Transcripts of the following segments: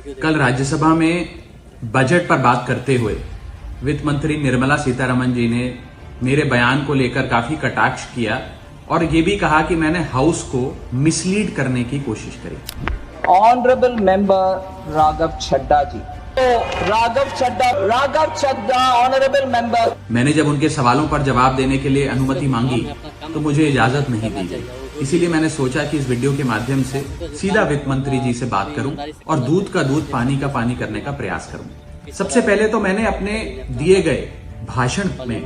कल राज्यसभा में बजट पर बात करते हुए वित्त मंत्री निर्मला सीतारमण जी ने मेरे बयान को लेकर काफी कटाक्ष किया और ये भी कहा कि मैंने हाउस को मिसलीड करने की कोशिश करी। ऑनरेबल मेंबर राघव चड्ढा जी, राघव चड्ढा ऑनरेबल मेंबर। मैंने जब उनके सवालों पर जवाब देने के लिए अनुमति मांगी तो मुझे इजाजत नहीं दी गई, इसीलिए मैंने सोचा कि इस वीडियो के माध्यम से सीधा वित्त मंत्री जी से बात करूं और दूध का दूध पानी का पानी करने का प्रयास करूं। सबसे पहले तो मैंने अपने दिए गए भाषण में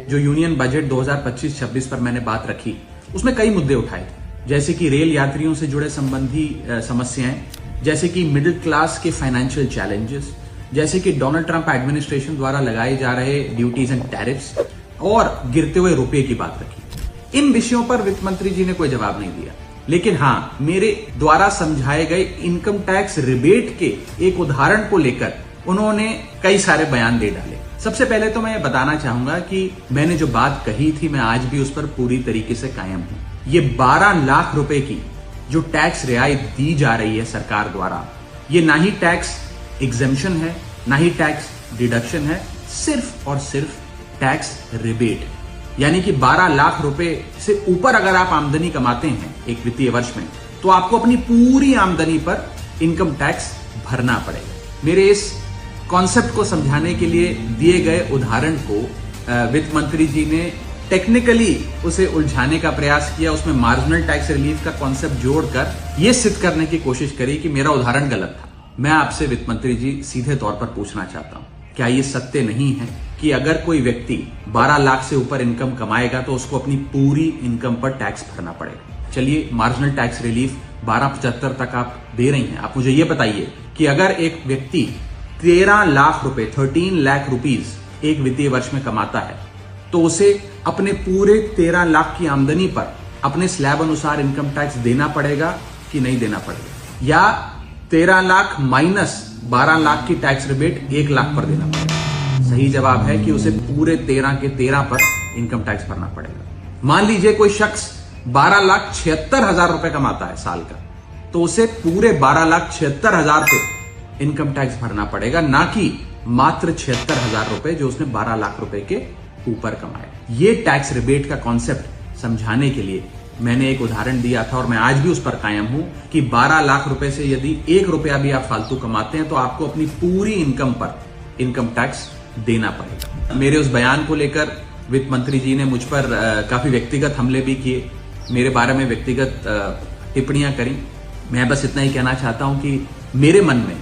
जो यूनियन बजट 2025-26 पर मैंने बात रखी उसमें कई मुद्दे उठाए थे, जैसे कि रेल यात्रियों से जुड़े संबंधी समस्याएं, जैसे कि मिडिल क्लास के फाइनेंशियल चैलेंजेस, जैसे कि डोनाल्ड ट्रंप एडमिनिस्ट्रेशन द्वारा लगाए जा रहे ड्यूटीज एंड टैरिफ्स और गिरते हुए रुपये की बात रखी। इन विषयों पर वित्त मंत्री जी ने कोई जवाब नहीं दिया, लेकिन हाँ, मेरे द्वारा समझाए गए इनकम टैक्स रिबेट के एक उदाहरण को लेकर उन्होंने कई सारे बयान दे डाले। सबसे पहले तो मैं ये बताना चाहूंगा कि मैंने जो बात कही थी मैं आज भी उस पर पूरी तरीके से कायम हूं। ये 12 लाख रुपए की जो टैक्स रियायत दी जा रही है सरकार द्वारा, ये ना ही टैक्स एग्जेम्पशन है ना ही टैक्स डिडक्शन है, सिर्फ और सिर्फ टैक्स रिबेट। यानी कि 12 लाख रुपए से ऊपर अगर आप आमदनी कमाते हैं एक वित्तीय वर्ष में तो आपको अपनी पूरी आमदनी पर इनकम टैक्स भरना पड़ेगा। मेरे इस कॉन्सेप्ट को समझाने के लिए दिए गए उदाहरण को वित्त मंत्री जी ने टेक्निकली उसे उलझाने का प्रयास किया, उसमें मार्जिनल टैक्स रिलीफ का कॉन्सेप्ट जोड़कर यह सिद्ध करने की कोशिश करी कि मेरा उदाहरण गलत था। मैं आपसे वित्त मंत्री जी सीधे तौर पर पूछना चाहता हूं, क्या यह सत्य नहीं है कि अगर कोई व्यक्ति 12 लाख से ऊपर इनकम कमाएगा तो उसको अपनी पूरी इनकम पर टैक्स भरना पड़ेगा? चलिए, मार्जिनल टैक्स रिलीफ 1275 तक आप दे रही हैं। आप मुझे यह बताइए कि अगर एक व्यक्ति 13 लाख रुपए 13 लाख रुपीज एक वित्तीय वर्ष में कमाता है तो उसे अपने पूरे 13 लाख की आमदनी पर अपने स्लैब अनुसार इनकम टैक्स देना पड़ेगा कि नहीं देना पड़ेगा, या 13 लाख माइनस 12 लाख की टैक्स रिबेट 1 लाख पर देना पड़ेगा? सही जवाब है कि उसे पूरे 13 के 13 पर इनकम टैक्स भरना पड़ेगा। मान लीजिए कोई शख्स 12,76,000 रुपए कमाता है साल का, तो उसे पूरे 12,76,000 पे इनकम टैक्स भरना पड़ेगा, ना कि मात्र 76,000 रुपए जो उसने 12 लाख रुपए के ऊपर कमाए। ये टैक्स रिबेट का कॉन्सेप्ट समझाने के लिए मैंने एक उदाहरण दिया था और मैं आज भी उस पर कायम हूं कि 12 लाख रुपए से यदि 1 रुपया भी आप फालतू कमाते हैं तो आपको अपनी पूरी इनकम पर इनकम टैक्स देना पड़ेगा। मेरे उस बयान को लेकर वित्त मंत्री जी ने मुझ पर काफी व्यक्तिगत हमले भी किए, मेरे बारे में व्यक्तिगत टिप्पणियां करी। मैं बस इतना ही कहना चाहता हूं कि मेरे मन में